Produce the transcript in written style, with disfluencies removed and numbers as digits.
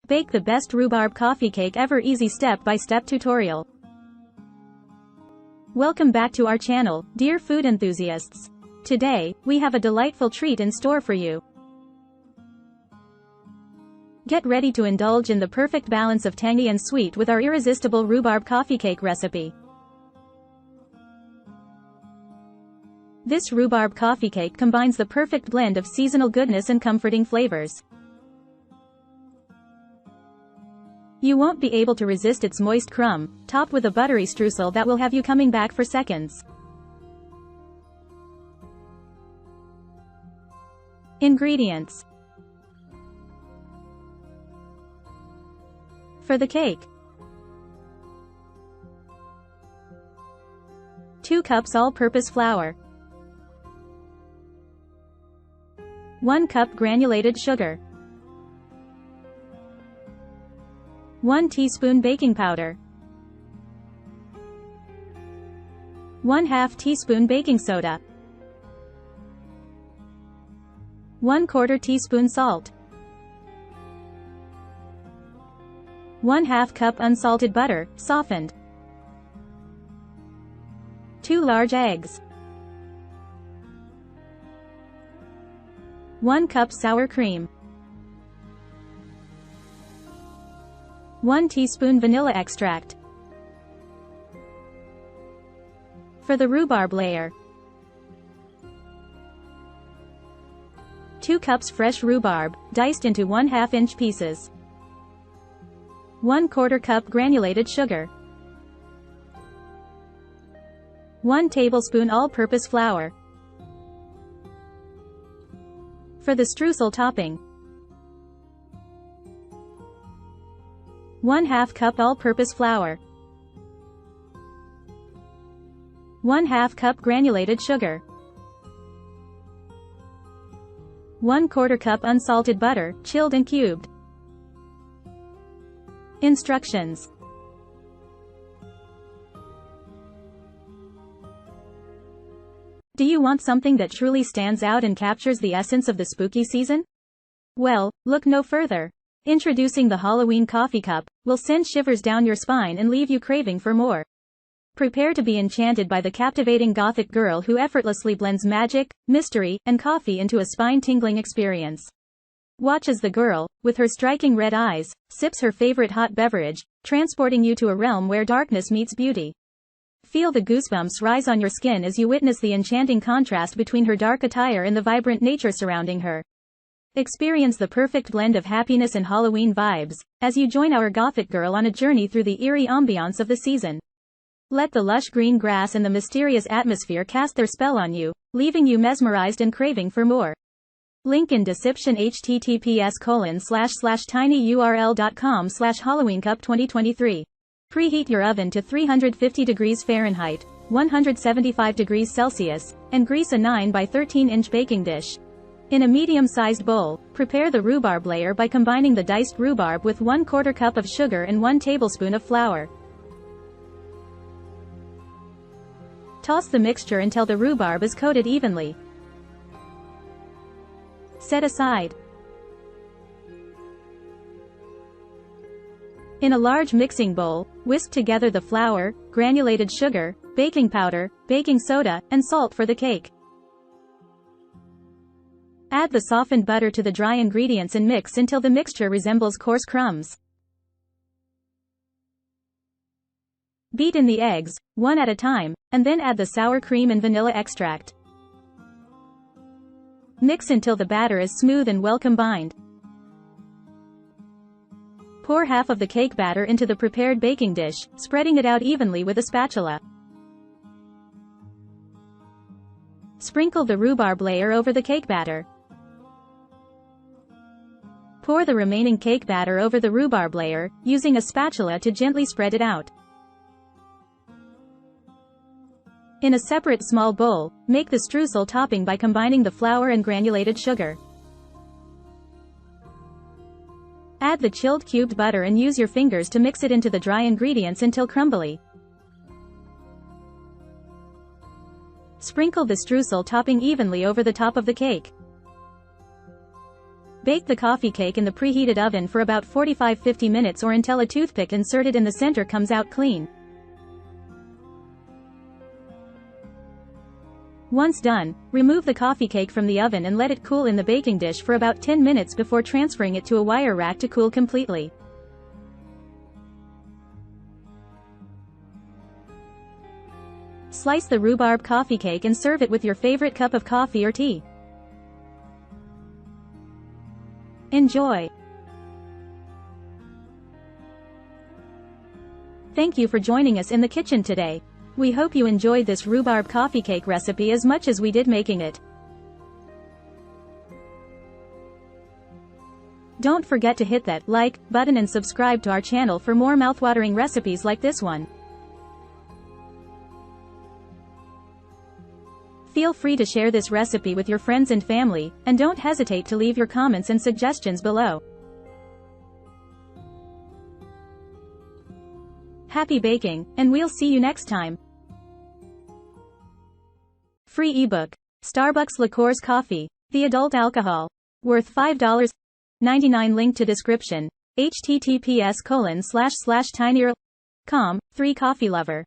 Bake the best rhubarb coffee cake ever. Easy step-by-step tutorial. Welcome back to our channel, dear food enthusiasts. Today, we have a delightful treat in store for you. Get ready to indulge in the perfect balance of tangy and sweet with our irresistible rhubarb coffee cake recipe. This rhubarb coffee cake combines the perfect blend of seasonal goodness and comforting flavors. You won't be able to resist its moist crumb, topped with a buttery streusel that will have you coming back for seconds. Ingredients. For the cake: 2 cups all-purpose flour, 1 cup granulated sugar, 1 teaspoon baking powder, 1/2 teaspoon baking soda, 1/4 teaspoon salt, 1/2 cup unsalted butter, softened, 2 large eggs, 1 cup sour cream, 1 teaspoon vanilla extract. For the rhubarb layer: 2 cups fresh rhubarb, diced into 1/2 inch pieces, 1/4 cup granulated sugar, 1 tablespoon all-purpose flour. For the streusel topping: 1/2 cup all-purpose flour, 1/2 cup granulated sugar, 1/4 cup unsalted butter, chilled and cubed. Instructions. Do you want something that truly stands out and captures the essence of the spooky season? Well, look no further. Introducing the Halloween coffee cup will send shivers down your spine and leave you craving for more. Prepare to be enchanted by the captivating gothic girl who effortlessly blends magic, mystery, and coffee into a spine-tingling experience. Watch as the girl, with her striking red eyes, sips her favorite hot beverage, transporting you to a realm where darkness meets beauty. Feel the goosebumps rise on your skin as you witness the enchanting contrast between her dark attire and the vibrant nature surrounding her. Experience the perfect blend of happiness and Halloween vibes as you join our gothic girl on a journey through the eerie ambiance of the season. Let the lush green grass and the mysterious atmosphere cast their spell on you, leaving you mesmerized and craving for more. Link in description. https://tinyurl.com/HalloweenCup2023. Preheat your oven to 350 degrees Fahrenheit, 175 degrees Celsius, and grease a 9 by 13 inch baking dish. In a medium-sized bowl, prepare the rhubarb layer by combining the diced rhubarb with 1/4 cup of sugar and 1 tablespoon of flour. Toss the mixture until the rhubarb is coated evenly. Set aside. In a large mixing bowl, whisk together the flour, granulated sugar, baking powder, baking soda, and salt for the cake. Add the softened butter to the dry ingredients and mix until the mixture resembles coarse crumbs. Beat in the eggs, one at a time, and then add the sour cream and vanilla extract. Mix until the batter is smooth and well combined. Pour half of the cake batter into the prepared baking dish, spreading it out evenly with a spatula. Sprinkle the rhubarb layer over the cake batter. Pour the remaining cake batter over the rhubarb layer, using a spatula to gently spread it out. In a separate small bowl, make the streusel topping by combining the flour and granulated sugar. Add the chilled cubed butter and use your fingers to mix it into the dry ingredients until crumbly. Sprinkle the streusel topping evenly over the top of the cake. Bake the coffee cake in the preheated oven for about 45-50 minutes or until a toothpick inserted in the center comes out clean. Once done, remove the coffee cake from the oven and let it cool in the baking dish for about 10 minutes before transferring it to a wire rack to cool completely. Slice the rhubarb coffee cake and serve it with your favorite cup of coffee or tea. Enjoy! Thank you for joining us in the kitchen today. We hope you enjoyed this rhubarb coffee cake recipe as much as we did making it. Don't forget to hit that like button and subscribe to our channel for more mouthwatering recipes like this one. Feel free to share this recipe with your friends and family, and don't hesitate to leave your comments and suggestions below. Happy baking, and we'll see you next time. Free ebook. Starbucks Liqueurs Coffee. The adult alcohol. Worth $5.99. Link to description. https://tinyurl.com. 3 Coffee Lover.